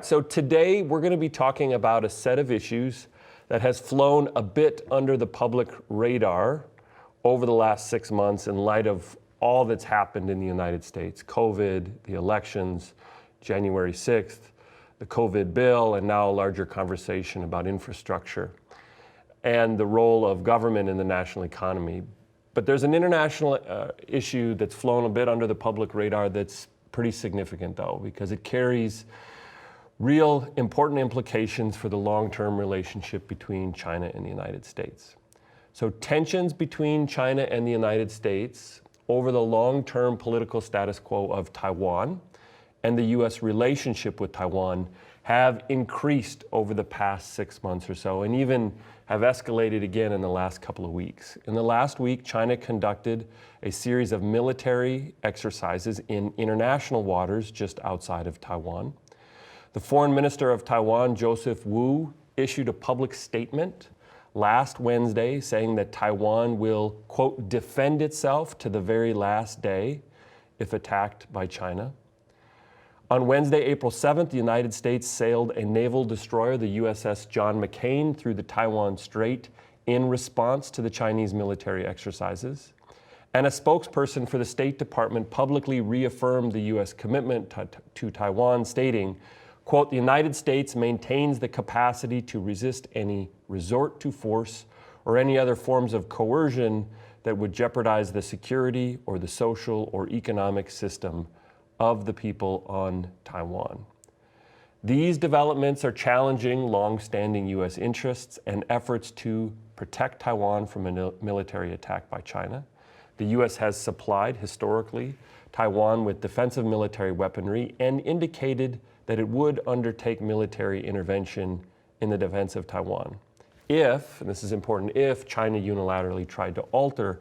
So today we're going to be talking about a set of issues that has flown a bit under the public radar over the last 6 months in light of all that's happened in the United States. COVID, the elections, January 6th, the COVID bill, and now a larger conversation about infrastructure and the role of government in the national economy. But there's an international issue that's flown a bit under the public radar that's pretty significant, though, because it carries real important implications for the long-term relationship between China and the United States. So tensions between China and the United States over the long-term political status quo of Taiwan and the U.S. relationship with Taiwan have increased over the past 6 months or so, and even have escalated again in the last couple of weeks. In the last week, China conducted a series of military exercises in international waters just outside of Taiwan. The foreign minister of Taiwan, Joseph Wu, issued a public statement last Wednesday saying that Taiwan will, quote, defend itself to the very last day if attacked by China. On Wednesday, April 7th, the United States sailed a naval destroyer, the USS John McCain, through the Taiwan Strait in response to the Chinese military exercises. And a spokesperson for the State Department publicly reaffirmed the U.S. commitment to Taiwan, stating, quote, the United States maintains the capacity to resist any resort to force or any other forms of coercion that would jeopardize the security or the social or economic system of the people on Taiwan. These developments are challenging long-standing U.S. interests and efforts to protect Taiwan from a military attack by China. The U.S. has supplied, historically, Taiwan with defensive military weaponry and indicated that it would undertake military intervention in the defense of Taiwan if, and this is important, if China unilaterally tried to alter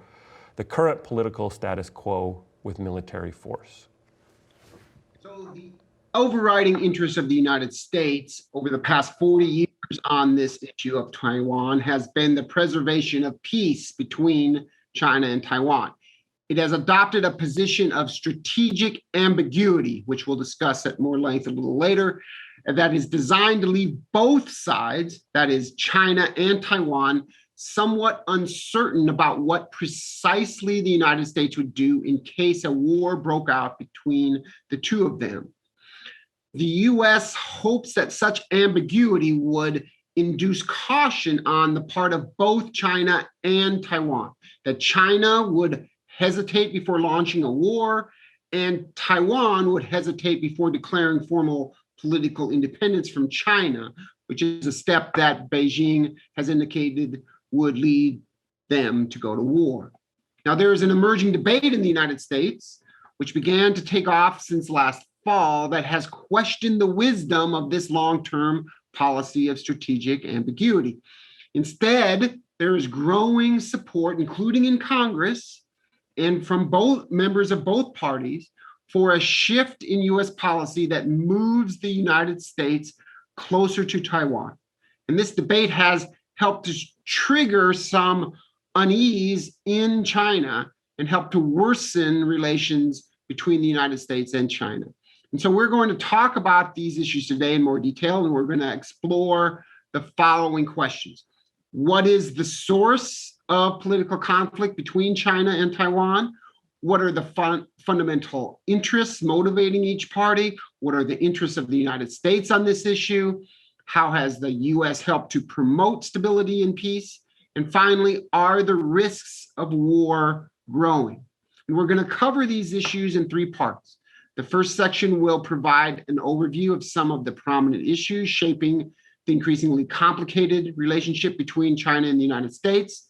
the current political status quo with military force. So the overriding interest of the United States over the past 40 years on this issue of Taiwan has been the preservation of peace between China and Taiwan. It has adopted a position of strategic ambiguity, which we'll discuss at more length a little later, that is designed to leave both sides, that is China and Taiwan, somewhat uncertain about what precisely the United States would do in case a war broke out between the two of them. The U.S. hopes that such ambiguity would induce caution on the part of both China and Taiwan, that China would hesitate before launching a war, and Taiwan would hesitate before declaring formal political independence from China, which is a step that Beijing has indicated would lead them to go to war. Now, there is an emerging debate in the United States, which began to take off since last fall, that has questioned the wisdom of this long-term policy of strategic ambiguity. Instead, there is growing support, including in Congress, and from both members of both parties, for a shift in U.S. policy that moves the United States closer to Taiwan. And this debate has helped to trigger some unease in China and help to worsen relations between the United States and China. And so we're going to talk about these issues today in more detail, and we're going to explore the following questions. What is the source of political conflict between China and Taiwan? What are the fundamental interests motivating each party? What are the interests of the United States on this issue? How has the U.S. helped to promote stability and peace? And finally, are the risks of war growing? And we're going to cover these issues in 3 parts. The first section will provide an overview of some of the prominent issues shaping the increasingly complicated relationship between China and the United States.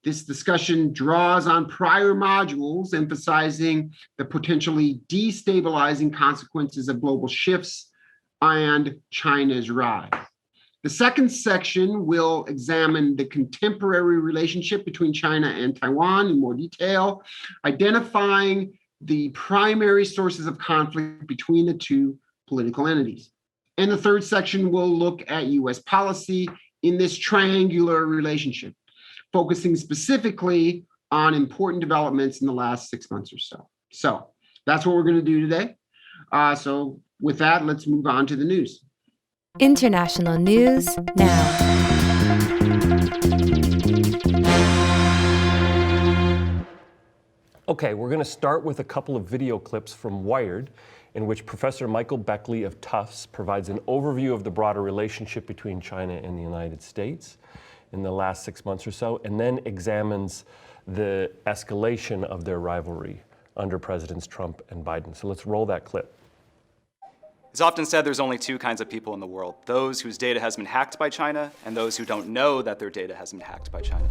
This discussion draws on prior modules, emphasizing the potentially destabilizing consequences of global shifts and China's rise. The second section will examine the contemporary relationship between China and Taiwan in more detail, identifying the primary sources of conflict between the two political entities. And the third section will look at U.S. policy in this triangular relationship, focusing specifically on important developments in the last 6 months or so. So that's what we're going to do today. So with that, let's move on to the news. International news now. Okay, we're going to start with a couple of video clips from Wired, in which Professor Michael Beckley of Tufts provides an overview of the broader relationship between China and the United States in the last 6 months or so, and then examines the escalation of their rivalry under Presidents Trump and Biden. So let's roll that clip. It's often said there's only two kinds of people in the world, those whose data has been hacked by China and those who don't know that their data has been hacked by China.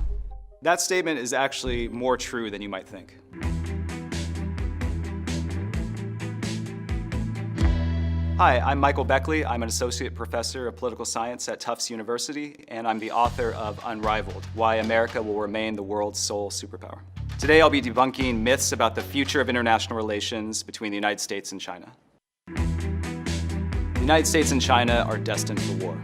That statement is actually more true than you might think. Hi, I'm Michael Beckley. I'm an associate professor of political science at Tufts University, and I'm the author of Unrivaled, Why America Will Remain the World's Sole Superpower. Today I'll be debunking myths about the future of international relations between the United States and China. The United States and China are destined for war.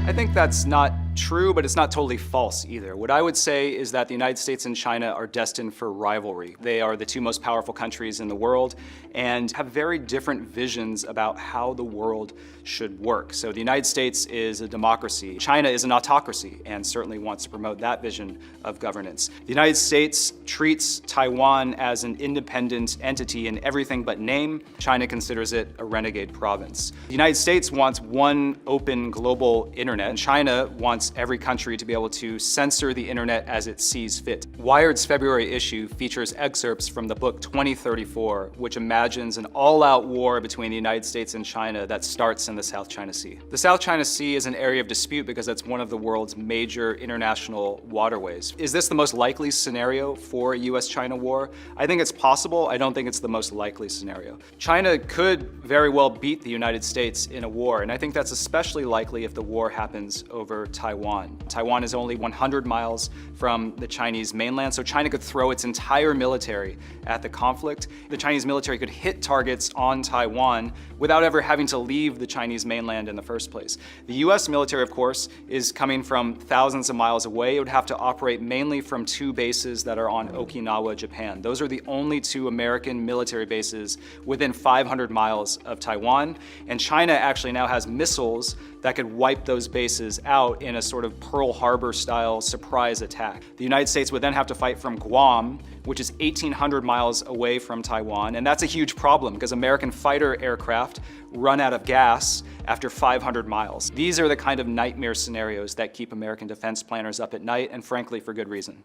I think that's not true, but it's not totally false either. What I would say is that the United States and China are destined for rivalry. They are the two most powerful countries in the world and have very different visions about how the world should work. So the United States is a democracy. China is an autocracy and certainly wants to promote that vision of governance. The United States treats Taiwan as an independent entity in everything but name. China considers it a renegade province. The United States wants one open global internet, and China wants every country to be able to censor the internet as it sees fit. Wired's February issue features excerpts from the book 2034, which imagines an all-out war between the United States and China that starts in the South China Sea. The South China Sea is an area of dispute because it's one of the world's major international waterways. Is this the most likely scenario for a US-China war? I think it's possible. I don't think it's the most likely scenario. China could very well beat the United States in a war, and I think that's especially likely if the war happens over Taiwan. Taiwan is only 100 miles from the Chinese mainland, so China could throw its entire military at the conflict. The Chinese military could hit targets on Taiwan without ever having to leave the Chinese mainland in the first place. The US military, of course, is coming from thousands of miles away. It would have to operate mainly from two bases that are on Okinawa, Japan. Those are the only two American military bases within 500 miles of Taiwan, and China actually now has missiles that could wipe those bases out in a sort of Pearl Harbor style surprise attack. The United States would then have to fight from Guam, which is 1,800 miles away from Taiwan, and that's a huge problem because American fighter aircraft run out of gas after 500 miles. These are the kind of nightmare scenarios that keep American defense planners up at night, and frankly, for good reason.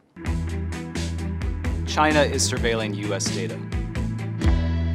China is surveilling US data.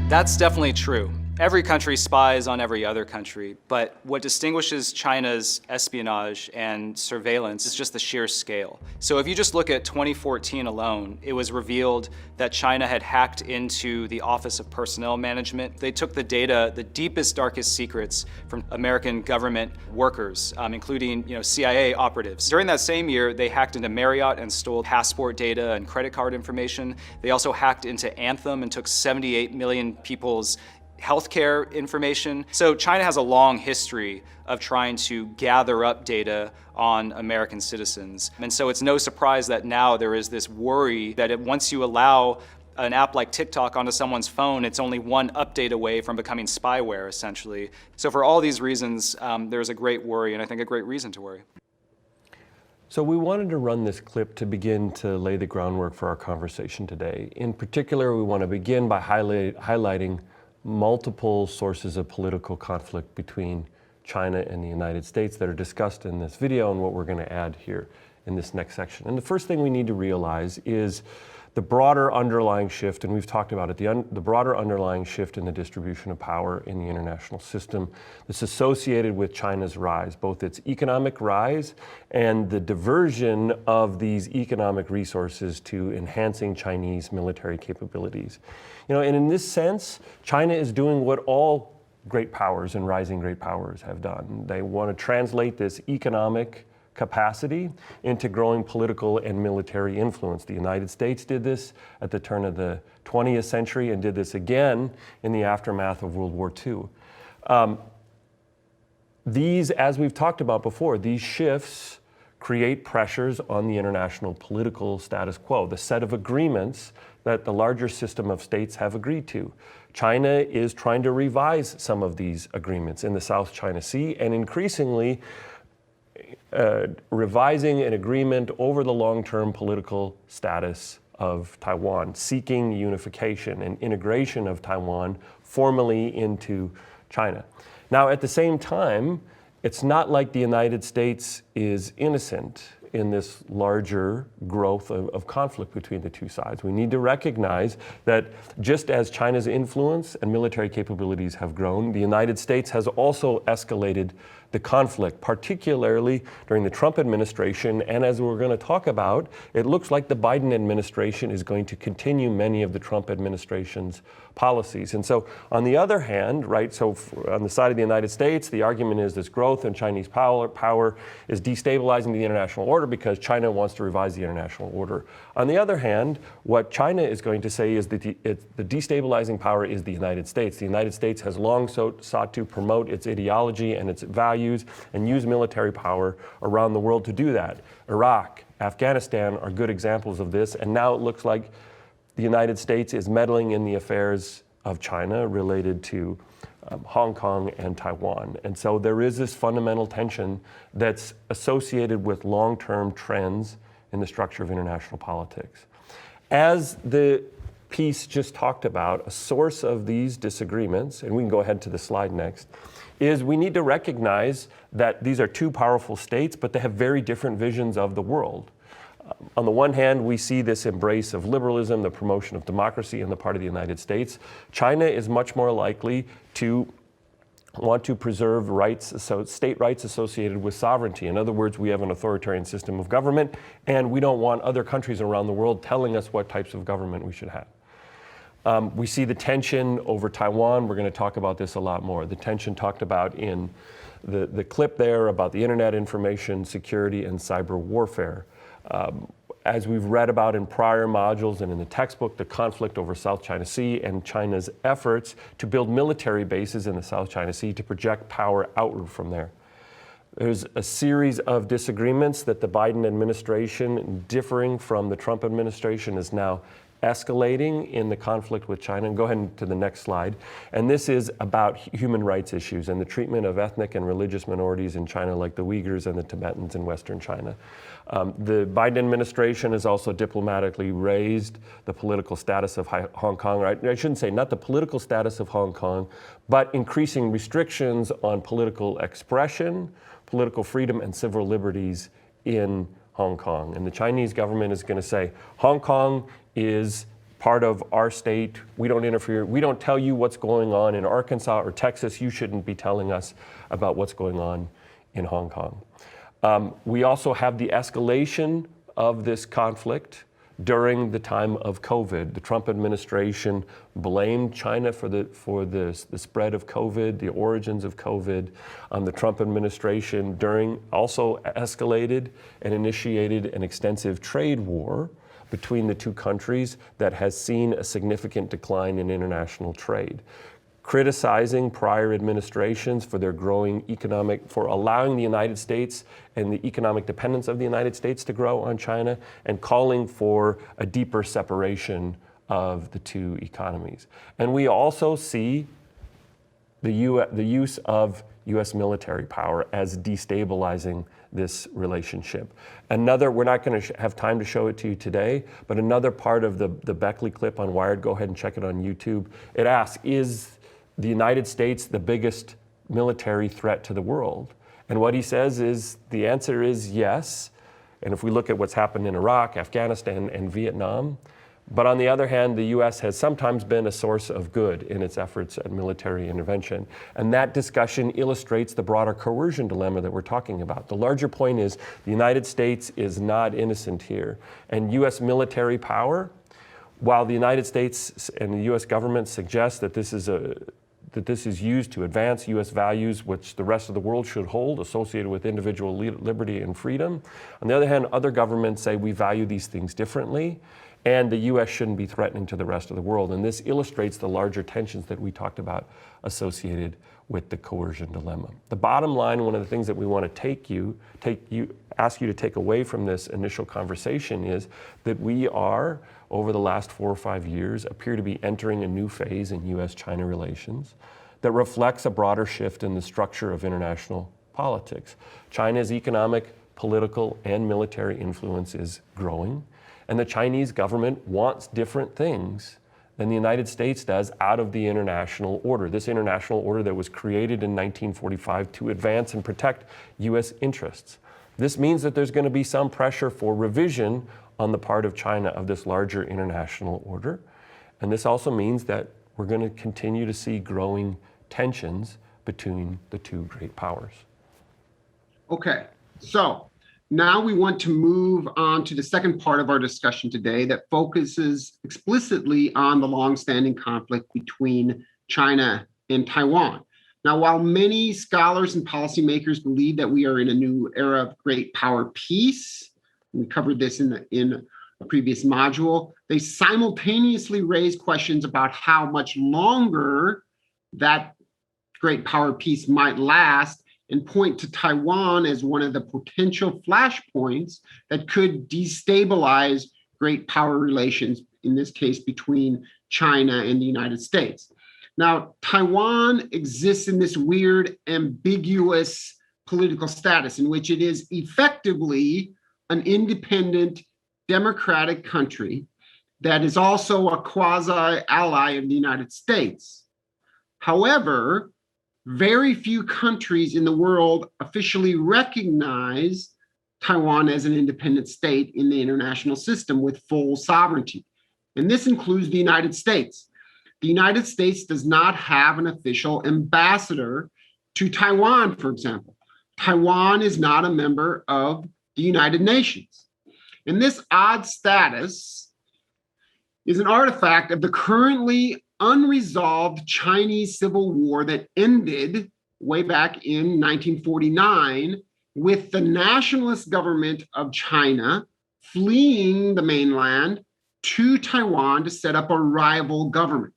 That's definitely true. Every country spies on every other country, but what distinguishes China's espionage and surveillance is just the sheer scale. So if you just look at 2014 alone, it was revealed that China had hacked into the Office of Personnel Management. They took the data, the deepest, darkest secrets from American government workers, including CIA operatives. During that same year, they hacked into Marriott and stole passport data and credit card information. They also hacked into Anthem and took 78 million people's healthcare information. So China has a long history of trying to gather up data on American citizens. And so it's no surprise that now there is this worry that once you allow an app like TikTok onto someone's phone, it's only one update away from becoming spyware, essentially. So for all these reasons, there's a great worry, and I think a great reason to worry. So we wanted to run this clip to begin to lay the groundwork for our conversation today. In particular, we want to begin by highlighting multiple sources of political conflict between China and the United States that are discussed in this video and what we're going to add here in this next section. And the first thing we need to realize is the broader underlying shift, and we've talked about it, the broader underlying shift in the distribution of power in the international system that's associated with China's rise, both its economic rise and the diversion of these economic resources to enhancing Chinese military capabilities. And in this sense, China is doing what all great powers and rising great powers have done. They want to translate this economic capacity into growing political and military influence. The United States did this at the turn of the 20th century and did this again in the aftermath of World War II. These, as we've talked about before, these shifts create pressures on the international political status quo. The set of agreements that the larger system of states have agreed to. China is trying to revise some of these agreements in the South China Sea and increasingly revising an agreement over the long-term political status of Taiwan, seeking unification and integration of Taiwan formally into China. Now, at the same time, it's not like the United States is innocent in this larger growth of conflict between the two sides. We need to recognize that just as China's influence and military capabilities have grown, the United States has also escalated the conflict, particularly during the Trump administration. And as we're going to talk about, it looks like the Biden administration is going to continue many of the Trump administration's policies. And so on the other hand, right, so on the side of the United States, the argument is this growth in Chinese power is destabilizing the international order because China wants to revise the international order. On the other hand, what China is going to say is that the destabilizing power is the United States. The United States has long sought to promote its ideology and its values and use military power around the world to do that. Iraq, Afghanistan are good examples of this, and now it looks like the United States is meddling in the affairs of China related to Hong Kong and Taiwan. And so there is this fundamental tension that's associated with long-term trends in the structure of international politics. As the piece just talked about, a source of these disagreements, and we can go ahead to the slide next, is we need to recognize that these are two powerful states, but they have very different visions of the world. On the one hand, we see this embrace of liberalism, the promotion of democracy on the part of the United States. China is much more likely to want to preserve rights, so state rights associated with sovereignty. In other words, we have an authoritarian system of government, and we don't want other countries around the world telling us what types of government we should have. We see the tension over Taiwan. We're going to talk about this a lot more. The tension talked about in the clip there about the internet information security and cyber warfare. As we've read about in prior modules and in the textbook, the conflict over South China Sea and China's efforts to build military bases in the South China Sea to project power outward from there. There's a series of disagreements that the Biden administration, differing from the Trump administration, is now escalating in the conflict with China. And go ahead to the next slide. And this is about human rights issues and the treatment of ethnic and religious minorities in China, like the Uyghurs and the Tibetans in Western China. The Biden administration has also diplomatically raised the political status of Hong Kong. Right? I shouldn't say not the political status of Hong Kong, but increasing restrictions on political expression, political freedom, and civil liberties in Hong Kong. And the Chinese government is going to say, Hong Kong is part of our state. We don't interfere. We don't tell you what's going on in Arkansas or Texas. You shouldn't be telling us about what's going on in Hong Kong. We also have the escalation of this conflict during the time of COVID. The Trump administration blamed China for the spread of COVID, the origins of COVID. The Trump administration also escalated and initiated an extensive trade war between the two countries that has seen a significant decline in international trade, criticizing prior administrations for their growing for allowing the United States and the economic dependence of the United States to grow on China, and calling for a deeper separation of the two economies. And we also see the use of U.S. military power as destabilizing this relationship. We're not going to have time to show it to you today, but another part of the Beckley clip on Wired, go ahead and check it on YouTube. It asks, is the United States the biggest military threat to the world? And what he says is, the answer is yes. And if we look at what's happened in Iraq, Afghanistan, and Vietnam, but on the other hand, the U.S. has sometimes been a source of good in its efforts at military intervention. And that discussion illustrates the broader coercion dilemma that we're talking about. The larger point is the United States is not innocent here. And U.S. military power, while the United States and the U.S. government suggest that this is used to advance U.S. values, which the rest of the world should hold, associated with individual liberty and freedom. On the other hand, other governments say we value these things differently, and the U.S. shouldn't be threatening to the rest of the world. And this illustrates the larger tensions that we talked about associated with the coercion dilemma. The bottom line, one of the things that we want to take you ask you to take away from this initial conversation is that we are, over the last 4 or 5 years, appear to be entering a new phase in US-China relations that reflects a broader shift in the structure of international politics. China's economic, political, and military influence is growing, and the Chinese government wants different things than the United States does out of the international order. This international order that was created in 1945 to advance and protect US interests. This means that there's going to be some pressure for revision on the part of China of this larger international order. And this also means that we're going to continue to see growing tensions between the two great powers. Okay, so now we want to move on to the second part of our discussion today that focuses explicitly on the longstanding conflict between China and Taiwan. Now, while many scholars and policymakers believe that we are in a new era of great power peace, we covered this in a previous module, they simultaneously raise questions about how much longer that great power peace might last and point to Taiwan as one of the potential flashpoints that could destabilize great power relations, in this case between China and the United States. Now, Taiwan exists in this weird, ambiguous political status in which it is effectively an independent, democratic country that is also a quasi-ally of the United States. However, very few countries in the world officially recognize Taiwan as an independent state in the international system with full sovereignty. And this includes the United States. The United States does not have an official ambassador to Taiwan, for example. Taiwan is not a member of the United Nations. And this odd status is an artifact of the currently unresolved Chinese Civil War that ended way back in 1949 with the nationalist government of China fleeing the mainland to Taiwan to set up a rival government.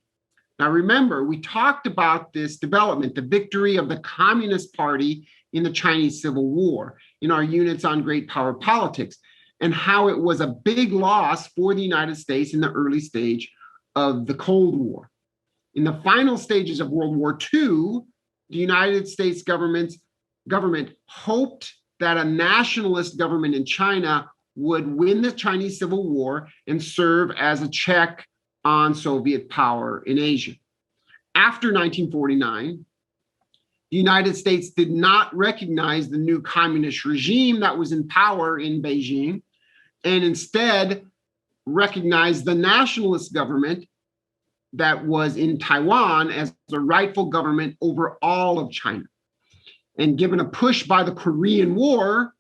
Now, remember, we talked about this development, the victory of the Communist Party in the Chinese Civil War, in our units on great power politics, and how it was a big loss for the United States in the early stage of the Cold War. In the final stages of World War II, the United States government hoped that a nationalist government in China would win the Chinese Civil War and serve as a check on Soviet power in Asia. After 1949, the United States did not recognize the new communist regime that was in power in Beijing, and instead recognized the nationalist government that was in Taiwan as the rightful government over all of China. And given a push by the Korean War,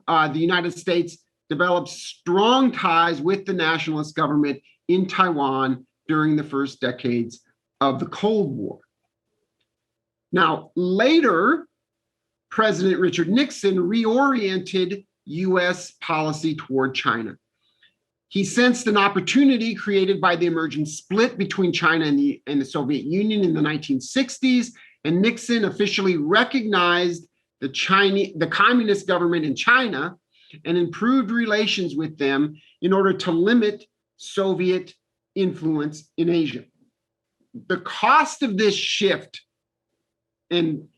the United States developed strong ties with the nationalist government in Taiwan during the first decades of the Cold War. Now, later, President Richard Nixon reoriented US policy toward China. He sensed an opportunity created by the emerging split between China and the Soviet Union in the 1960s, and Nixon officially recognized the communist government in China and improved relations with them in order to limit Soviet influence in Asia. The cost of this shift and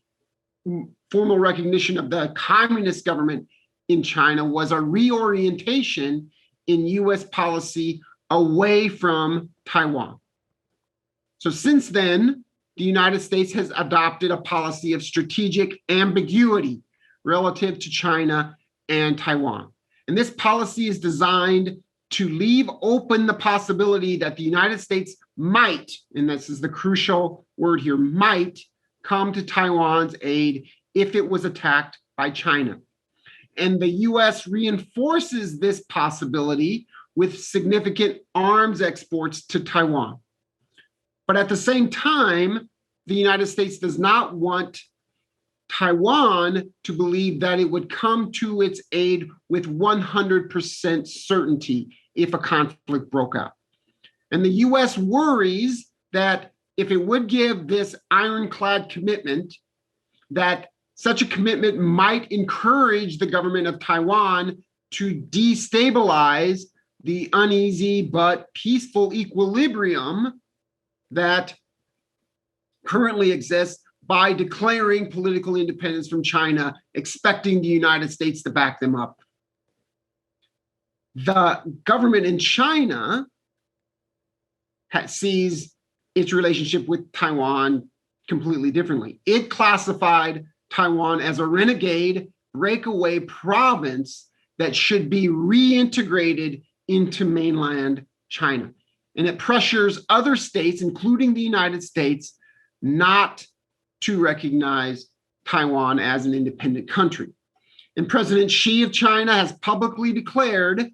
formal recognition of the communist government in China was a reorientation in US policy away from Taiwan. So since then, the United States has adopted a policy of strategic ambiguity relative to China and Taiwan. And this policy is designed to leave open the possibility that the United States might, and this is the crucial word here, might come to Taiwan's aid if it was attacked by China. And the US reinforces this possibility with significant arms exports to Taiwan. But at the same time, the United States does not want Taiwan to believe that it would come to its aid with 100% certainty if a conflict broke out. And the US worries that if it would give this ironclad commitment, that Such a commitment might encourage the government of Taiwan to destabilize the uneasy but peaceful equilibrium that currently exists by declaring political independence from China, expecting the United States to back them up. The government in China sees its relationship with Taiwan completely differently. It classified Taiwan as a renegade, breakaway province that should be reintegrated into mainland China. And it pressures other states, including the United States, not to recognize Taiwan as an independent country. And President Xi of China has publicly declared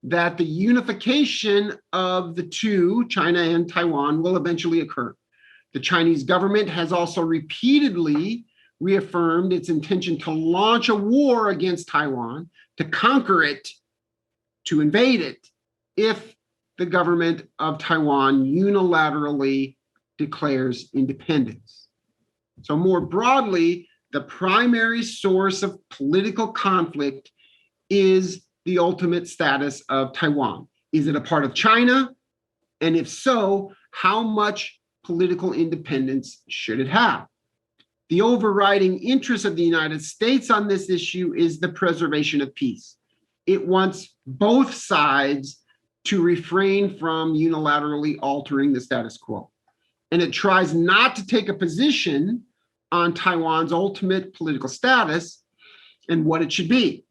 that the unification of the two, China and Taiwan, will eventually occur. The Chinese government has also repeatedly reaffirmed its intention to launch a war against Taiwan, to conquer it, to invade it, if the government of Taiwan unilaterally declares independence. So more broadly, the primary source of political conflict is the ultimate status of Taiwan. Is it a part of China? And if so, how much political independence should it have? The overriding interest of the United States on this issue is the preservation of peace. It wants both sides to refrain from unilaterally altering the status quo. And it tries not to take a position on Taiwan's ultimate political status and what it should be.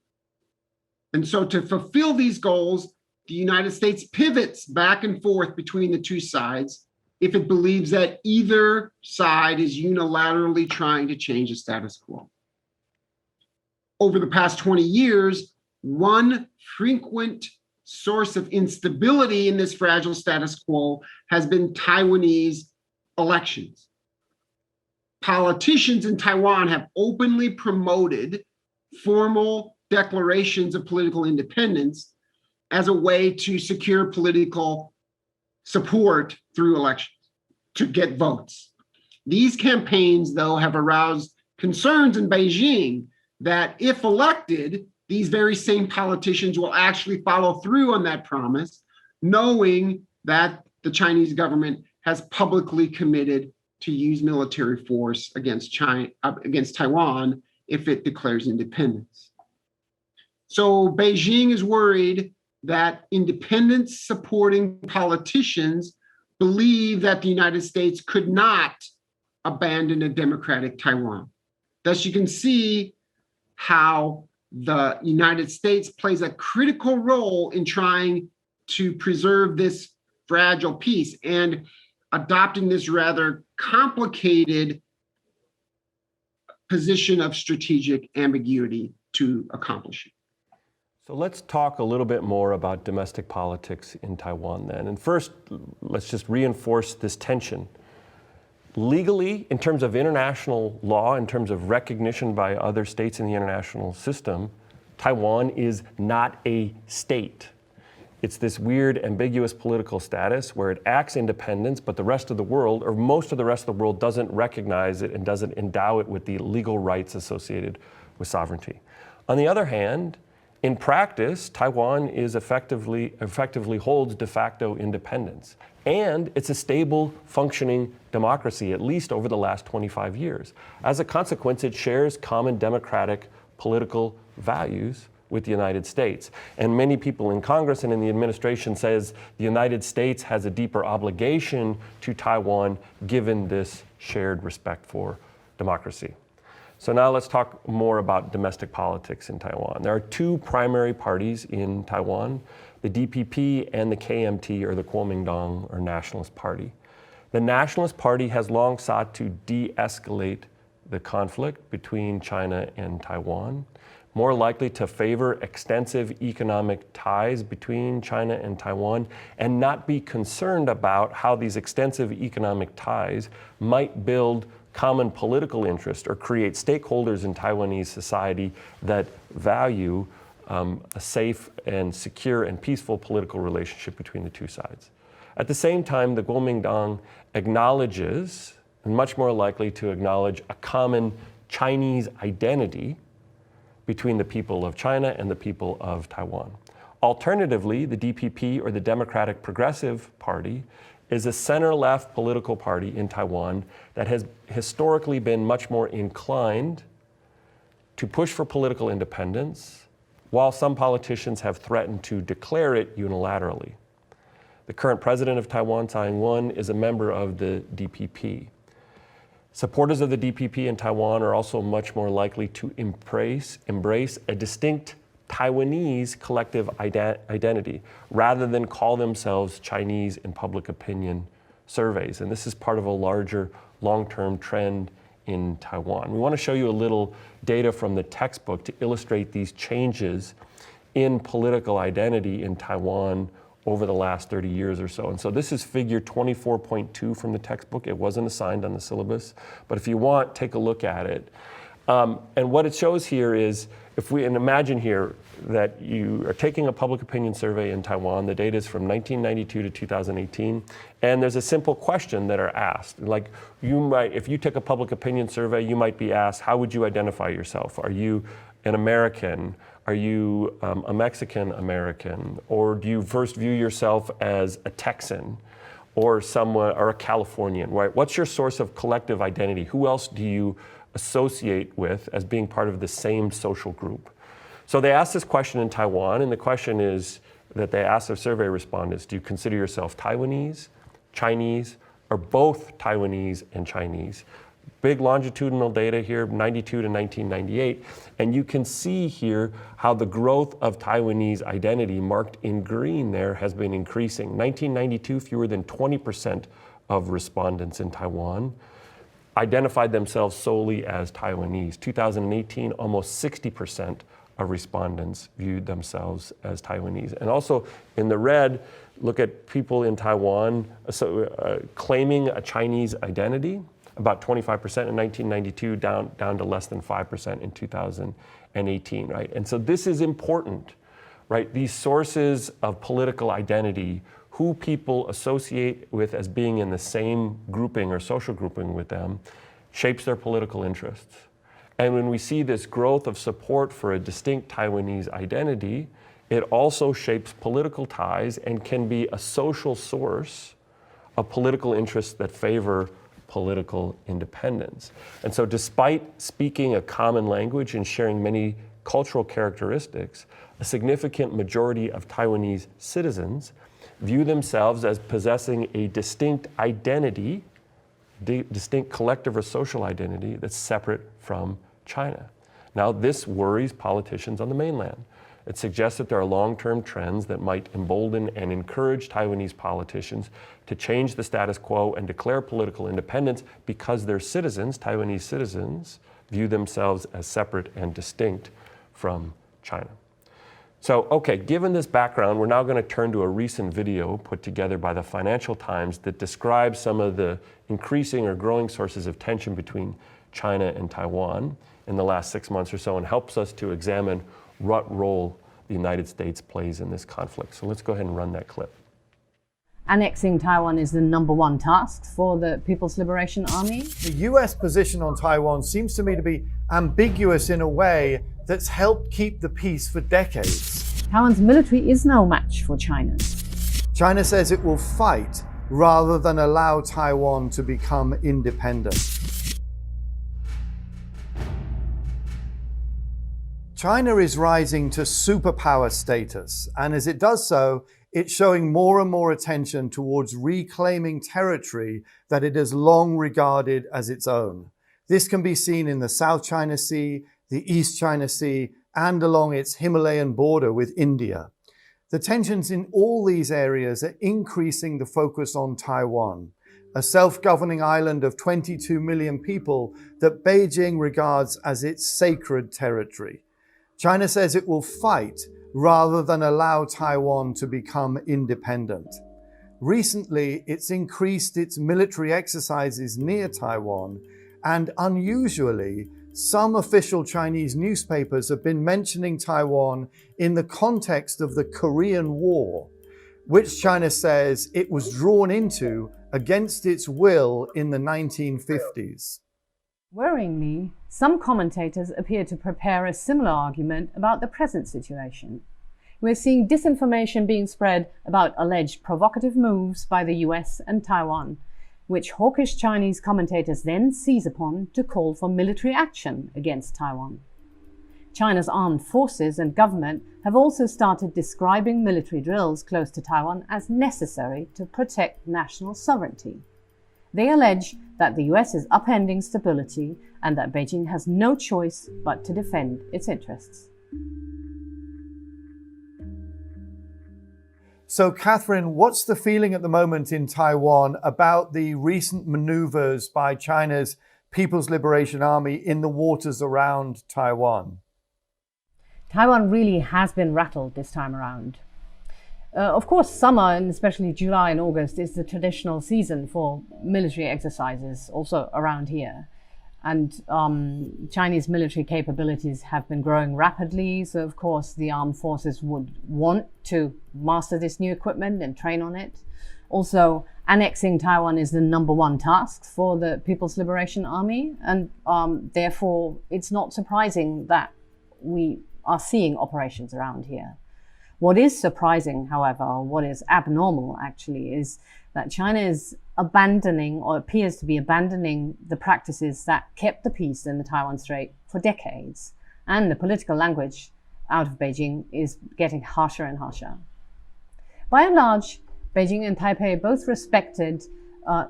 And so to fulfill these goals, the United States pivots back and forth between the two sides if it believes that either side is unilaterally trying to change the status quo. Over the past 20 years, one frequent source of instability in this fragile status quo has been Taiwanese elections. Politicians in Taiwan have openly promoted formal declarations of political independence as a way to secure political support through elections, to get votes. These campaigns, though, have aroused concerns in Beijing that if elected, these very same politicians will actually follow through on that promise, knowing that the Chinese government has publicly committed to use military force against Taiwan if it declares independence. So Beijing is worried that independence-supporting politicians believe that the United States could not abandon a democratic Taiwan. Thus, you can see how the United States plays a critical role in trying to preserve this fragile peace and adopting this rather complicated position of strategic ambiguity to accomplish it. So let's talk a little bit more about domestic politics in Taiwan then. And first, let's just reinforce this tension. Legally, in terms of international law, in terms of recognition by other states in the international system, Taiwan is not a state. It's this weird, ambiguous political status where it acts independent, but the rest of the world, or most of the rest of the world, doesn't recognize it and doesn't endow it with the legal rights associated with sovereignty. On the other hand, in practice, Taiwan is effectively holds de facto independence. And it's a stable, functioning democracy, at least over the last 25 years. As a consequence, it shares common democratic political values with the United States. And many people in Congress and in the administration says the United States has a deeper obligation to Taiwan given this shared respect for democracy. So now let's talk more about domestic politics in Taiwan. There are two primary parties in Taiwan, the DPP and the KMT, or the Kuomintang, or Nationalist Party. The Nationalist Party has long sought to de-escalate the conflict between China and Taiwan, more likely to favor extensive economic ties between China and Taiwan, and not be concerned about how these extensive economic ties might build common political interest or create stakeholders in Taiwanese society that value a safe and secure and peaceful political relationship between the two sides. At the same time, the Kuomintang acknowledges, and much more likely to acknowledge, a common Chinese identity between the people of China and the people of Taiwan. Alternatively, the DPP, or the Democratic Progressive Party, is a center-left political party in Taiwan that has historically been much more inclined to push for political independence, while some politicians have threatened to declare it unilaterally. The current president of Taiwan, Tsai Ing-wen, is a member of the DPP. Supporters of the DPP in Taiwan are also much more likely to embrace a distinct Taiwanese collective identity rather than call themselves Chinese in public opinion surveys. And this is part of a larger long-term trend in Taiwan. We want to show you a little data from the textbook to illustrate these changes in political identity in Taiwan over the last 30 years or so. And so this is figure 24.2 from the textbook. It wasn't assigned on the syllabus, but if you want, take a look at it. And what it shows here is, and imagine here that you are taking a public opinion survey in Taiwan. The data is from 1992 to 2018. And there's a simple question that are asked. Like, if you take a public opinion survey, you might be asked, how would you identify yourself? Are you an American? Are you a Mexican American? Or do you first view yourself as a Texan or a Californian, right? What's your source of collective identity? Who else do you associate with as being part of the same social group? So they asked this question in Taiwan, and the question is that they asked their survey respondents, do you consider yourself Taiwanese, Chinese, or both Taiwanese and Chinese? Big longitudinal data here, 92 to 1998, and you can see here how the growth of Taiwanese identity, marked in green there, has been increasing. 1992, fewer than 20% of respondents in Taiwan identified themselves solely as Taiwanese. 2018, almost 60% of respondents viewed themselves as Taiwanese. And also in the red, look at people in Taiwan claiming a Chinese identity, about 25% in 1992, down to less than 5% in 2018, right? And so this is important, right? These sources of political identity, who people associate with as being in the same grouping or social grouping with them, shapes their political interests. And when we see this growth of support for a distinct Taiwanese identity, it also shapes political ties and can be a social source of political interests that favor political independence. And so despite speaking a common language and sharing many cultural characteristics, a significant majority of Taiwanese citizens view themselves as possessing a distinct identity, distinct collective or social identity that's separate from China. Now, this worries politicians on the mainland. It suggests that there are long-term trends that might embolden and encourage Taiwanese politicians to change the status quo and declare political independence because their citizens, Taiwanese citizens, view themselves as separate and distinct from China. So, okay, given this background, we're now going to turn to a recent video put together by the Financial Times that describes some of the increasing or growing sources of tension between China and Taiwan in the last 6 months or so, and helps us to examine what role the United States plays in this conflict. So let's go ahead and run that clip. Annexing Taiwan is the #1 task for the People's Liberation Army. The US position on Taiwan seems to me to be ambiguous in a way that's helped keep the peace for decades. Taiwan's military is no match for China's. China says it will fight rather than allow Taiwan to become independent. China is rising to superpower status, and as it does so, it's showing more and more attention towards reclaiming territory that it has long regarded as its own. This can be seen in the South China Sea, the East China Sea, and along its Himalayan border with India. The tensions in all these areas are increasing the focus on Taiwan, a self-governing island of 22 million people that Beijing regards as its sacred territory. China says it will fight rather than allow Taiwan to become independent. Recently, it's increased its military exercises near Taiwan, and unusually, some official Chinese newspapers have been mentioning Taiwan in the context of the Korean War, which China says it was drawn into against its will in the 1950s. Worryingly, some commentators appear to prepare a similar argument about the present situation. We're seeing disinformation being spread about alleged provocative moves by the US and Taiwan, which hawkish Chinese commentators then seize upon to call for military action against Taiwan. China's armed forces and government have also started describing military drills close to Taiwan as necessary to protect national sovereignty. They allege that the US is upending stability and that Beijing has no choice but to defend its interests. So, Catherine, what's the feeling at the moment in Taiwan about the recent maneuvers by China's People's Liberation Army in the waters around Taiwan? Taiwan really has been rattled this time around. Of course, summer, and especially July and August, is the traditional season for military exercises also around here. And Chinese military capabilities have been growing rapidly, so of course the armed forces would want to master this new equipment and train on it. Also, annexing Taiwan is the #1 task for the People's Liberation Army, and therefore it's not surprising that we are seeing operations around here. What is surprising, however, what is abnormal actually, is that China is abandoning, or appears to be abandoning, the practices that kept the peace in the Taiwan Strait for decades. And the political language out of Beijing is getting harsher and harsher. By and large, Beijing and Taipei both respected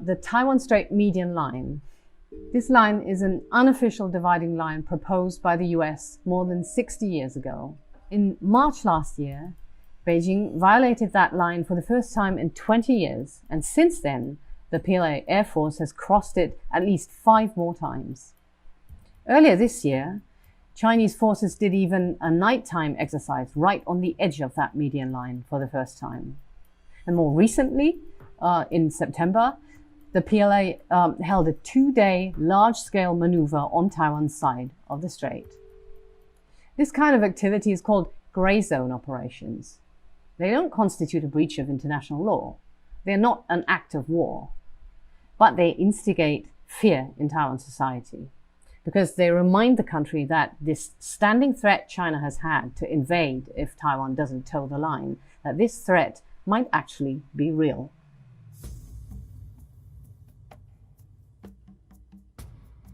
the Taiwan Strait median line. This line is an unofficial dividing line proposed by the US more than 60 years ago. In March last year, Beijing violated that line for the first time in 20 years, and since then, the PLA Air Force has crossed it at least 5 more times. Earlier this year, Chinese forces did even a nighttime exercise right on the edge of that median line for the first time. And more recently, in September, the PLA held a 2-day large-scale maneuver on Taiwan's side of the strait. This kind of activity is called gray zone operations. They don't constitute a breach of international law. They're not an act of war, but they instigate fear in Taiwan society because they remind the country that this standing threat China has had to invade if Taiwan doesn't toe the line, that this threat might actually be real.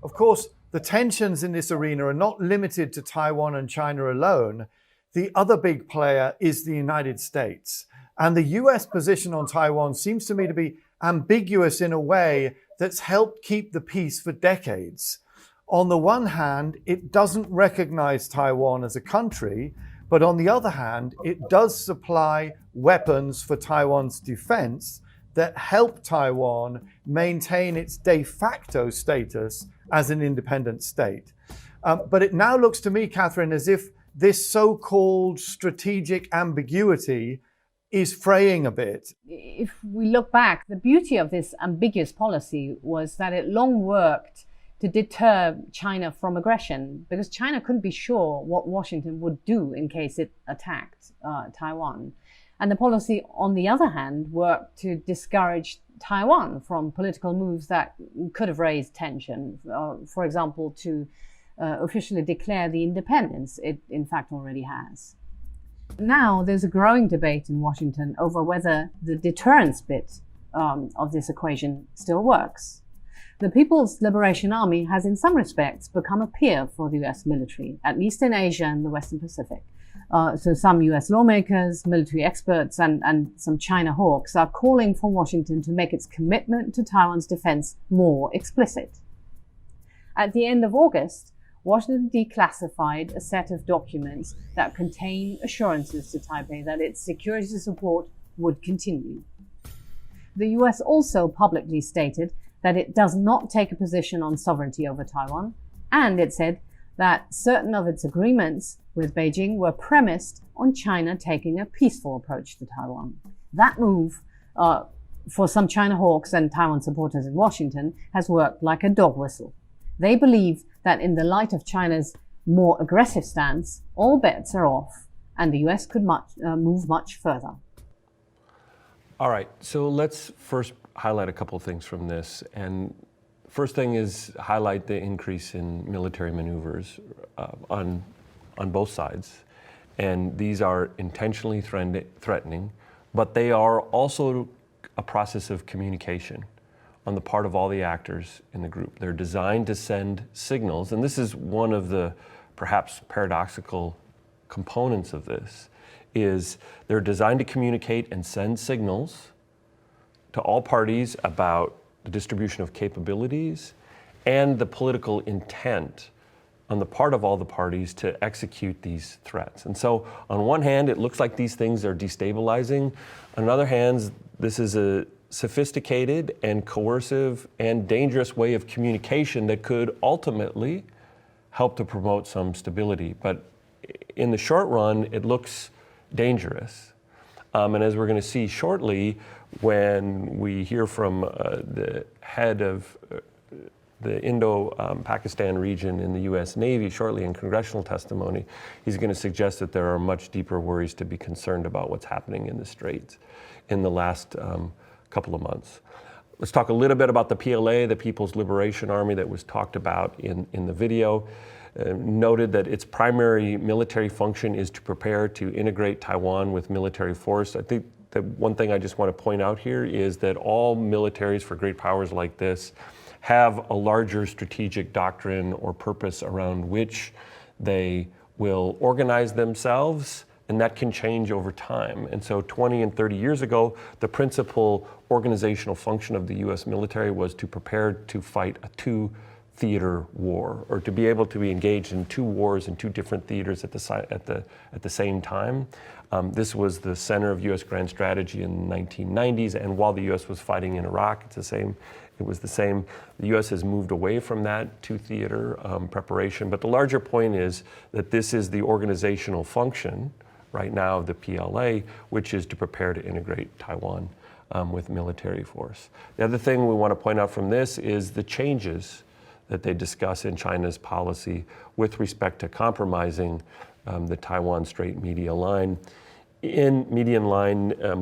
Of course, the tensions in this arena are not limited to Taiwan and China alone. The other big player is the United States. And the US position on Taiwan seems to me to be ambiguous in a way that's helped keep the peace for decades. On the one hand, it doesn't recognize Taiwan as a country, but on the other hand, it does supply weapons for Taiwan's defense that help Taiwan maintain its de facto status as an independent state. But it now looks to me, Catherine, as if this so-called strategic ambiguity is fraying a bit. If we look back, the beauty of this ambiguous policy was that it long worked to deter China from aggression, because China couldn't be sure what Washington would do in case it attacked Taiwan. And the policy, on the other hand, worked to discourage Taiwan from political moves that could have raised tension. For example, to officially declare the independence it in fact already has. Now there's a growing debate in Washington over whether the deterrence bit of this equation still works. The People's Liberation Army has in some respects become a peer for the US military, at least in Asia and the Western Pacific. So some US lawmakers, military experts, and some China hawks are calling for Washington to make its commitment to Taiwan's defense more explicit. At the end of August, Washington declassified a set of documents that contain assurances to Taipei that its security support would continue. The US also publicly stated that it does not take a position on sovereignty over Taiwan, and it said that certain of its agreements with Beijing were premised on China taking a peaceful approach to Taiwan. That move, for some China hawks and Taiwan supporters in Washington, has worked like a dog whistle. They believe that in the light of China's more aggressive stance, all bets are off, and the US could move much further. All right, so let's first highlight a couple of things from this. And First thing is highlight the increase in military maneuvers on both sides. And these are intentionally threatening, but they are also a process of communication on the part of all the actors in the group. They're designed to send signals, and this is one of the perhaps paradoxical components of this, is they're designed to communicate and send signals to all parties about the distribution of capabilities and the political intent on the part of all the parties to execute these threats. And so on one hand, it looks like these things are destabilizing. On the other hand, this is a sophisticated and coercive and dangerous way of communication that could ultimately help to promote some stability. But in the short run, it looks dangerous. And as we're going to see shortly, when we hear from the head of the Indo-Pakistan region in the US Navy shortly in congressional testimony, he's going to suggest that there are much deeper worries to be concerned about what's happening in the Straits in the last couple of months. Let's talk a little bit about the PLA, the People's Liberation Army, that was talked about in the video. Noted that its primary military function is to prepare to integrate Taiwan with military force. I think that one thing I just want to point out here is that all militaries for great powers like this have a larger strategic doctrine or purpose around which they will organize themselves, and that can change over time. And so 20 and 30 years ago, the principal organizational function of the US military was to prepare to fight a two-theater war, or to be able to be engaged in two wars in two different theaters at the same time. This was the center of US grand strategy in the 1990s, and while the US was fighting in Iraq, it was the same. The US has moved away from that two-theater preparation, but the larger point is that this is the organizational function right now of the PLA, which is to prepare to integrate Taiwan with military force. The other thing we want to point out from this is the changes that they discuss in China's policy with respect to compromising the Taiwan Strait median line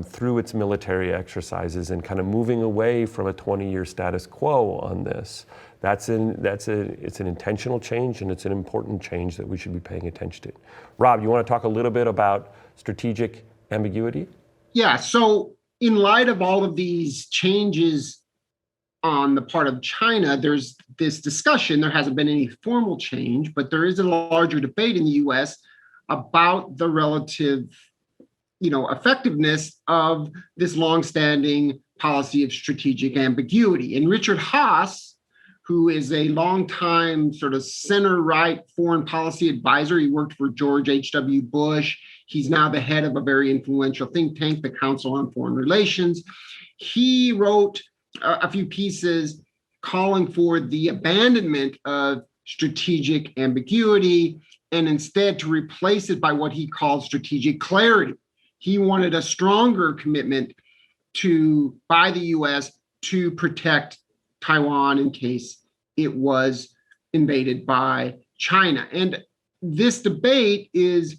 through its military exercises and kind of moving away from a 20-year status quo on this. It's an intentional change, and it's an important change that we should be paying attention to. Rob, you want to talk a little bit about strategic ambiguity? Yeah, so in light of all of these changes on the part of China, there's this discussion. There hasn't been any formal change, but there is a larger debate in the US about the relative effectiveness of this longstanding policy of strategic ambiguity. And Richard Haass, who is a longtime sort of center-right foreign policy advisor, he worked for George H.W. Bush. He's now the head of a very influential think tank, the Council on Foreign Relations. He wrote a few pieces calling for the abandonment of strategic ambiguity and instead to replace it by what he called strategic clarity. He wanted a stronger commitment by the US to protect Taiwan in case it was invaded by China. And this debate is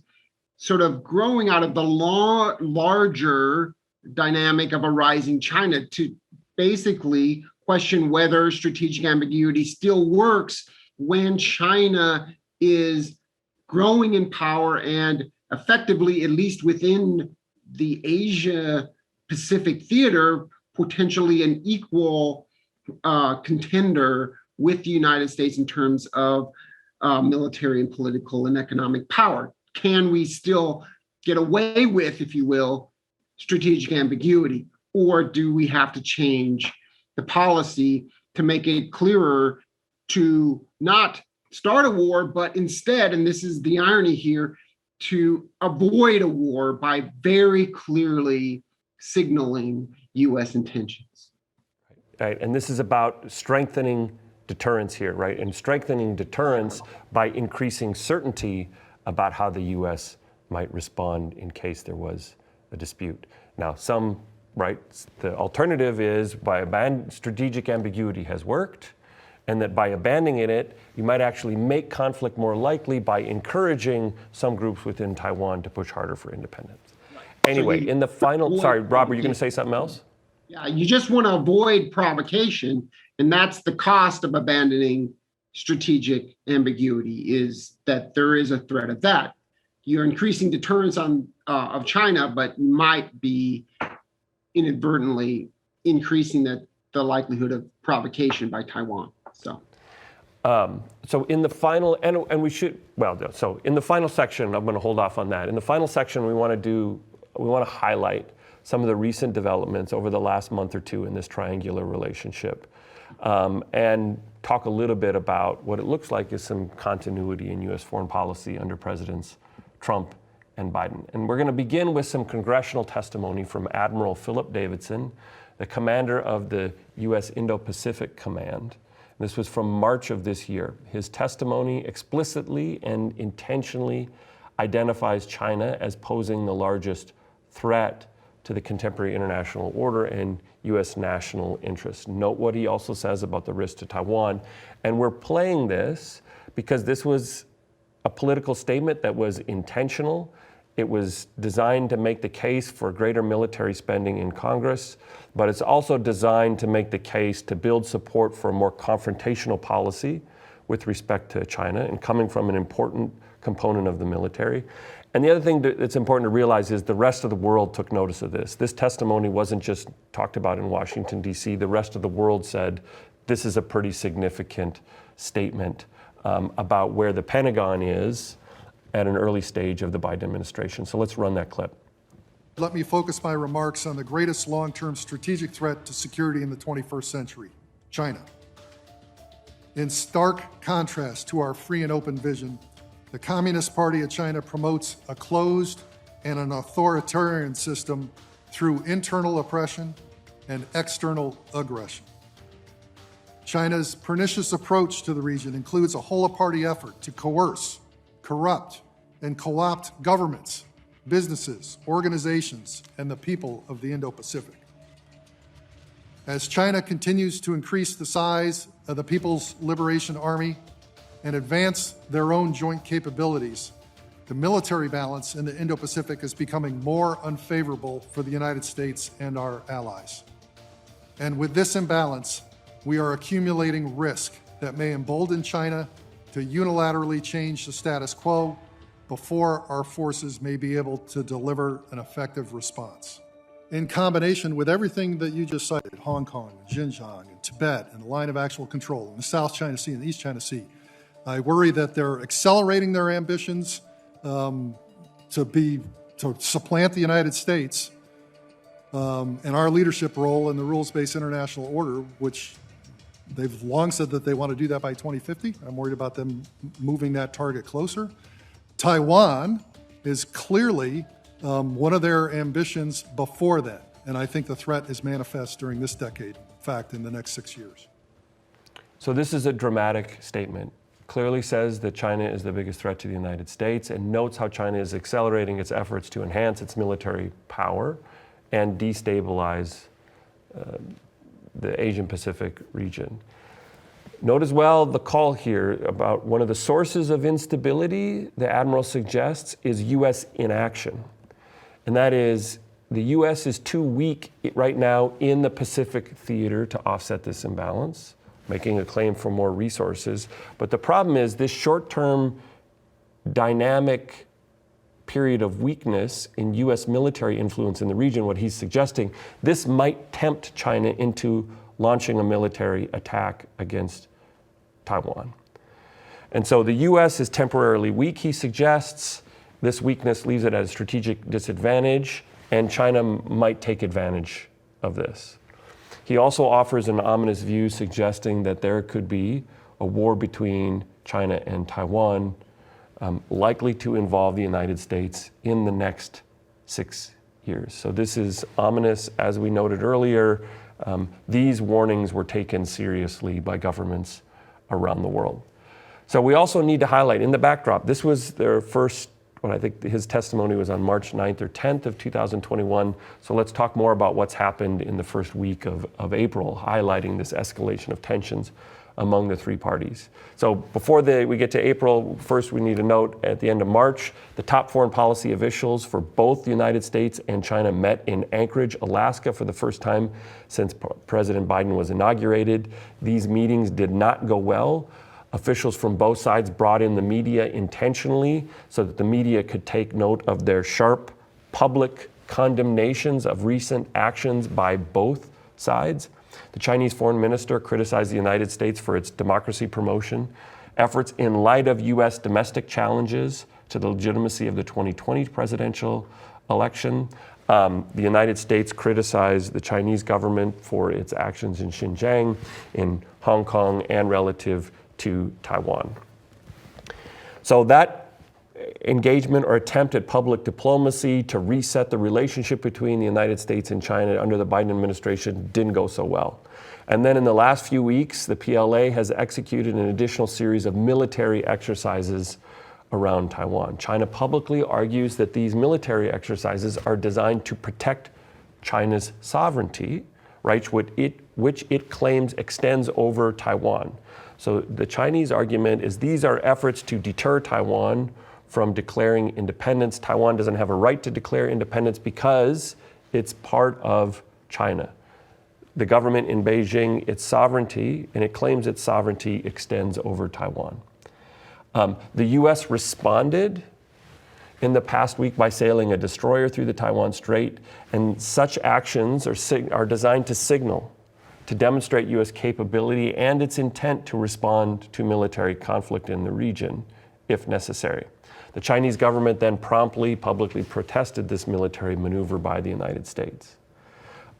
sort of growing out of the larger dynamic of a rising China to basically question whether strategic ambiguity still works when China is growing in power and effectively, at least within the Asia Pacific theater, potentially an equal contender with the United States in terms of military and political and economic power. Can we still get away with, if you will, strategic ambiguity? Or do we have to change the policy to make it clearer to not start a war, but instead, and this is the irony here, to avoid a war by very clearly signaling US intentions? Right, and this is about strengthening deterrence here, right? And strengthening deterrence by increasing certainty about how the US might respond in case there was a dispute. Now, the alternative is strategic ambiguity has worked, and that by abandoning it, you might actually make conflict more likely by encouraging some groups within Taiwan to push harder for independence. Anyway, in the final, sorry, Rob, were you going to say something else? Yeah, you just want to avoid provocation, and that's the cost of abandoning strategic ambiguity, is that there is a threat of that. You're increasing deterrence of China, but might be inadvertently increasing the likelihood of provocation by Taiwan. So in the final, and we should, well, so in the final section, I'm going to hold off on that. In the final section, we want to highlight some of the recent developments over the last month or two in this triangular relationship, and talk a little bit about what it looks like is some continuity in U.S. foreign policy under Presidents Trump and Biden. And we're going to begin with some congressional testimony from Admiral Philip Davidson, the commander of the U.S. Indo-Pacific Command. This was from March of this year. His testimony explicitly and intentionally identifies China as posing the largest threat to the contemporary international order and U.S. national interest. Note what he also says about the risk to Taiwan. And we're playing this because this was a political statement that was intentional. It was designed to make the case for greater military spending in Congress, but it's also designed to make the case to build support for a more confrontational policy with respect to China and coming from an important component of the military. And the other thing that's important to realize is the rest of the world took notice of this. This testimony wasn't just talked about in Washington, D.C. The rest of the world said this is a pretty significant statement about where the Pentagon is at an early stage of the Biden administration. So let's run that clip. Let me focus my remarks on the greatest long-term strategic threat to security in the 21st century, China. In stark contrast to our free and open vision, the Communist Party of China promotes a closed and an authoritarian system through internal oppression and external aggression. China's pernicious approach to the region includes a whole-of-party effort to coerce, corrupt, and co-opt governments, businesses, organizations, and the people of the Indo-Pacific. As China continues to increase the size of the People's Liberation Army and advance their own joint capabilities, the military balance in the Indo-Pacific is becoming more unfavorable for the United States and our allies. And with this imbalance, we are accumulating risk that may embolden China to unilaterally change the status quo before our forces may be able to deliver an effective response. In combination with everything that you just cited, Hong Kong, and Xinjiang, and Tibet, and the line of actual control, and the South China Sea and the East China Sea, I worry that they're accelerating their ambitions to supplant the United States and our leadership role in the rules-based international order, which they've long said that they want to do that by 2050. I'm worried about them moving that target closer. Taiwan is clearly one of their ambitions before that, and I think the threat is manifest during this decade, in fact, in the next 6 years. So this is a dramatic statement. Clearly says that China is the biggest threat to the United States and notes how China is accelerating its efforts to enhance its military power and destabilize the Asian Pacific region. Note as well the call here about one of the sources of instability the Admiral suggests is U.S. inaction. And that is the U.S. is too weak right now in the Pacific theater to offset this imbalance, making a claim for more resources. But the problem is this short-term dynamic period of weakness in U.S. military influence in the region, what he's suggesting, this might tempt China into launching a military attack against Taiwan. And so the U.S. is temporarily weak, he suggests. This weakness leaves it at a strategic disadvantage, and China might take advantage of this. He also offers an ominous view suggesting that there could be a war between China and Taiwan, likely to involve the United States in the next 6 years. So this is ominous. As we noted earlier, these warnings were taken seriously by governments around the world. So we also need to highlight in the backdrop, this was their first, I think his testimony was on March 9th or 10th of 2021. So let's talk more about what's happened in the first week of April, highlighting this escalation of tensions among the three parties. So before we get to April, first we need to note at the end of March, the top foreign policy officials for both the United States and China met in Anchorage, Alaska for the first time since President Biden was inaugurated. These meetings did not go well. Officials from both sides brought in the media intentionally so that the media could take note of their sharp public condemnations of recent actions by both sides. The Chinese foreign minister criticized the United States for its democracy promotion efforts in light of U.S. domestic challenges to the legitimacy of the 2020 presidential election. The United States criticized the Chinese government for its actions in Xinjiang, in Hong Kong, and relative to Taiwan. So that engagement or attempt at public diplomacy to reset the relationship between the United States and China under the Biden administration didn't go so well. And then in the last few weeks, the PLA has executed an additional series of military exercises around Taiwan. China publicly argues that these military exercises are designed to protect China's sovereignty, right, which it claims extends over Taiwan. So the Chinese argument is these are efforts to deter Taiwan from declaring independence. Taiwan doesn't have a right to declare independence because it's part of China. The government in Beijing, its sovereignty, and it claims its sovereignty extends over Taiwan. The U.S. responded in the past week by sailing a destroyer through the Taiwan Strait, and such actions are designed to signal, to demonstrate U.S. capability and its intent to respond to military conflict in the region, if necessary. The Chinese government then promptly, publicly protested this military maneuver by the United States.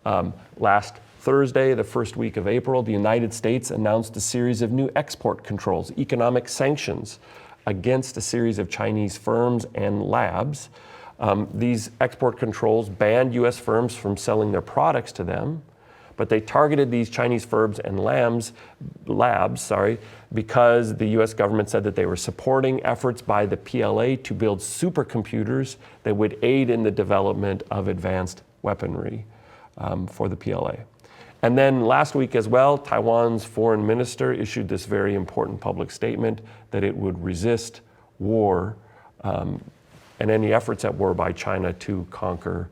Last Thursday, the first week of April, the United States announced a series of new export controls, economic sanctions against a series of Chinese firms and labs. These export controls banned U.S. firms from selling their products to them, but they targeted these Chinese firms and labs, because the U.S. government said that they were supporting efforts by the PLA to build supercomputers that would aid in the development of advanced weaponry for the PLA. And then last week as well, Taiwan's foreign minister issued this very important public statement that it would resist war and any efforts at war by China to conquer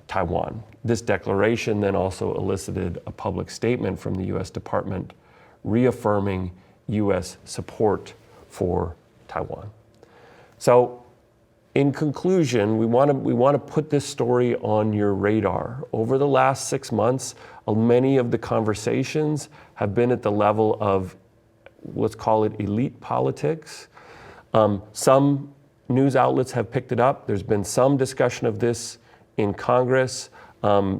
Taiwan. This declaration then also elicited a public statement from the U.S. Department reaffirming U.S. support for Taiwan. So in conclusion, we want to put this story on your radar. Over the last 6 months, many of the conversations have been at the level of, let's call it elite politics. Some news outlets have picked it up. There's been some discussion of this in Congress.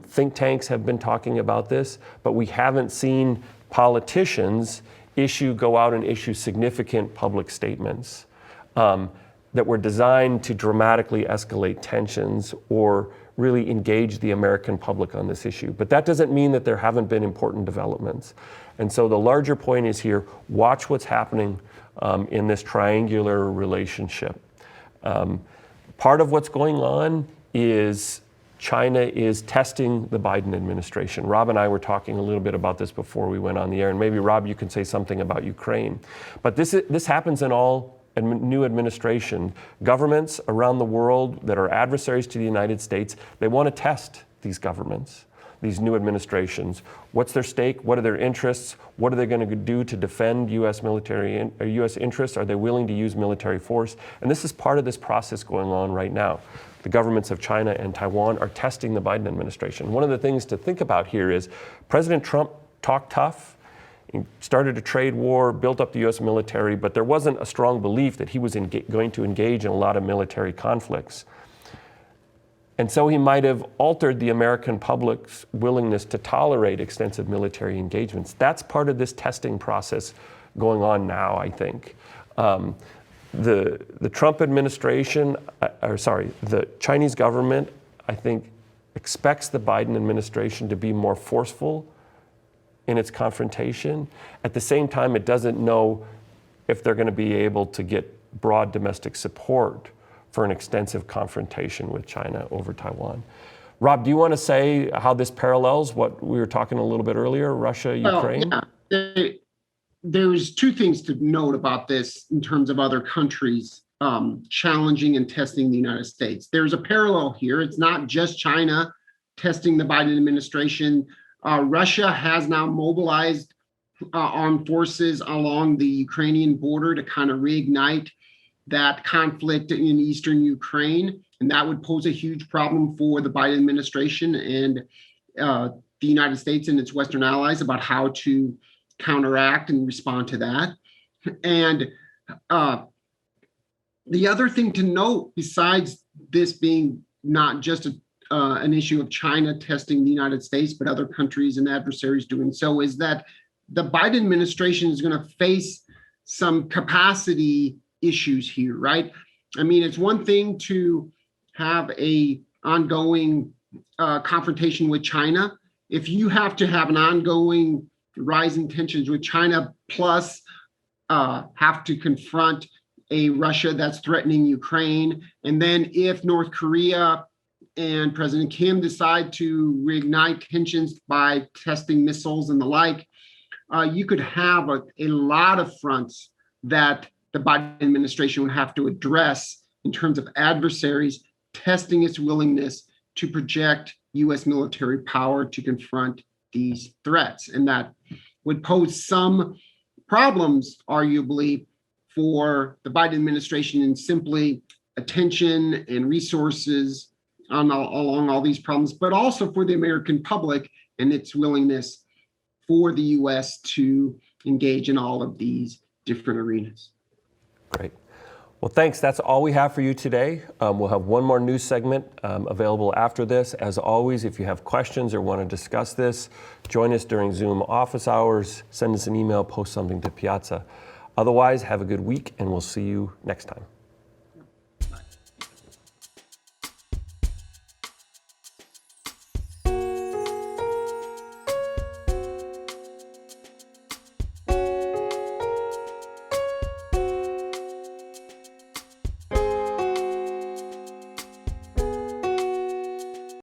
Think tanks have been talking about this, but we haven't seen politicians go out and issue significant public statements that were designed to dramatically escalate tensions or really engage the American public on this issue. But that doesn't mean that there haven't been important developments. And so the larger point is here, watch what's happening in this triangular relationship. Part of what's going on is China is testing the Biden administration. Rob and I were talking a little bit about this before we went on the air, and maybe Rob, you can say something about Ukraine. But this happens in all new administration. Governments around the world that are adversaries to the United States, they want to test these governments, these new administrations. What's their stake? What are their interests? What are they going to do to defend U.S. military or U.S. interests? Are they willing to use military force? And this is part of this process going on right now. The governments of China and Taiwan are testing the Biden administration. One of the things to think about here is President Trump talked tough. He started a trade war, built up the U.S. military, but there wasn't a strong belief that he was going to engage in a lot of military conflicts. And so he might have altered the American public's willingness to tolerate extensive military engagements. That's part of this testing process going on now, I think. The Trump administration, the Chinese government, I think, expects the Biden administration to be more forceful in its confrontation. At the same time, it doesn't know if they're going to be able to get broad domestic support for an extensive confrontation with China over Taiwan. Rob, do you want to say how this parallels what we were talking a little bit earlier, Russia, Ukraine? Well, yeah. there's two things to note about this in terms of other countries challenging and testing the United States. There's a parallel here. It's not just China testing the Biden administration. Russia has now mobilized armed forces along the Ukrainian border to kind of reignite that conflict in eastern Ukraine. And that would pose a huge problem for the Biden administration and the United States and its Western allies about how to counteract and respond to that. And the other thing to note, besides this being not just an issue of China testing the United States, but other countries and adversaries doing so, is that the Biden administration is going to face some capacity issues here, right? I mean, it's one thing to have a ongoing confrontation with China. If you have to have an ongoing rising tensions with China, plus have to confront a Russia that's threatening Ukraine, and then if North Korea and President Kim decide to reignite tensions by testing missiles and the like, you could have a lot of fronts that the Biden administration would have to address in terms of adversaries testing its willingness to project U.S. military power to confront these threats. And that would pose some problems, arguably, for the Biden administration in simply attention and resources along all these problems, but also for the American public and its willingness for the U.S. to engage in all of these different arenas. Great. Well, thanks. That's all we have for you today. We'll have one more news segment available after this. As always, if you have questions or want to discuss this, join us during Zoom office hours, send us an email, post something to Piazza. Otherwise, have a good week, and we'll see you next time.